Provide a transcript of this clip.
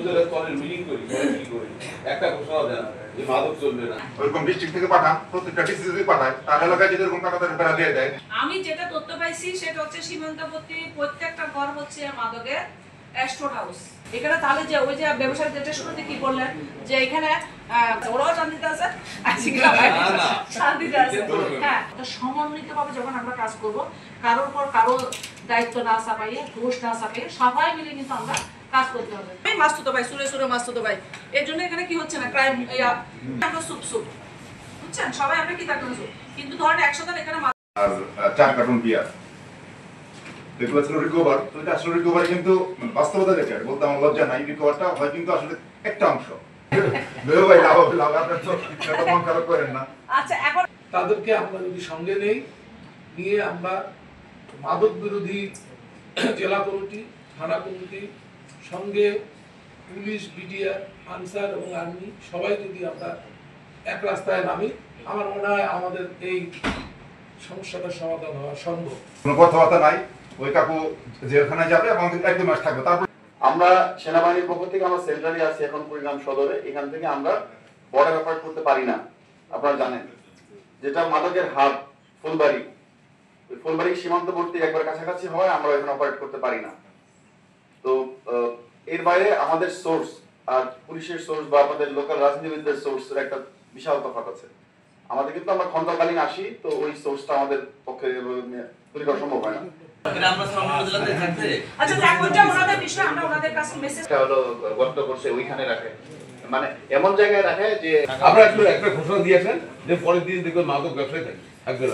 উপজেলা স্তরের মিটিং করি, কি করি একটা ঘোষণা দেন যে মাদক চলবে না। ওইরকম ডিস্ট্রিক্ট থেকে পাঠান, প্রত্যেকটা ডিস্ট্রিক্টে পাঠায়, তার এলাকায় যদি এরকম টাকা বেড়া দিয়ে দেয়। আমি যেটা তথ্য পাইছি সেটা হচ্ছে সীমান্তবর্তী প্রত্যেকটা ঘর হচ্ছে মাদকের স্টোর হাউস। এখানে তাহলে যে ওই যে ব্যবসায়ী যেটা শুরুতে কি বললেন যে এখানে ওরাও শান্তিতে আছে, শান্তিতে আছে। হ্যাঁ, সমন্বিতভাবে যখন আমরা কাজ করব, কারোর পর কারো দায়িত্ব না চাপাইয়ে, দোষ না চাপাইয়ে সবাই মিলে কিন্তু আমরা কাজ করতে হবে। এই মাস্তুতো ভাই, সুরে সুরে মাস্তুতো ভাই, এর জন্য এখানে কি হচ্ছে না ক্রাইম আমরা সুপ বুঝছেন, সবাই আমরা কি থাকতে কিন্তু ধরেন একসাথে এখানে আর 4 কার্টুন বিয়ার এগুলো ছিল রিকভার। তো এটা আসলে রিকভার কিন্তু বাস্তবতা যেটা বলতে আমার লজ্জা নাই, রিকভারটা হয় কিন্তু আসলে একটা অংশ। ভাই লাভ আপনার তো এটা মন খারাপ করেন না। আচ্ছা, এখন তাদেরকে আমরা যদি সঙ্গে নেই, নিয়ে আমরা মাদক বিরোধী জেলা কমিটি, থানা কমিটি, সঙ্গে পুলিশ, বিডিআর, আনসার এবং আর্মি সবাই যদি আমরা এক রাস্তায় নামি, আমার মনে হয় আমাদের এই সমস্যাটার সমাধান হওয়া সম্ভব। কোনো কথাবার্তা নাই, ওই কাকু জেলখানায় যাবে এবং 1-2 মাস থাকবে। তারপর আমরা সেনাবাহিনীর পক্ষ থেকে আমরা সেন্ট্রালি আছি এখন কুড়িগ্রাম সদরে। এখান থেকে আমরা বর্ডার অপারেট করতে পারি না, আপনারা জানেন। যেটা মাদকের হাব ফুলবাড়ি, ওই ফুলবাড়ি সীমান্তবর্তী একবার কাছাকাছি হয়, আমরা এখানে অপারেট করতে পারি না। তো এর বাইরে আমাদের সোর্স আর পুলিশের সোর্স বা আমাদের লোকাল রাজনীতিবিদদের সোর্সের একটা বিশাল তফাৎ আছে। আমাদের কিন্তু আমরা খন্দকালীন আসি, তো ওই সোর্সটা আমাদের পক্ষে তৈরি করা সম্ভব হয় না। গর্ত করছে ওইখানে রাখে, এমন জায়গায় রাখে যে আপনারা একটা ঘোষণা দিয়েছেন যে পরের দিন দেখবেন মাদক ব্যবসায়ী থাকবে।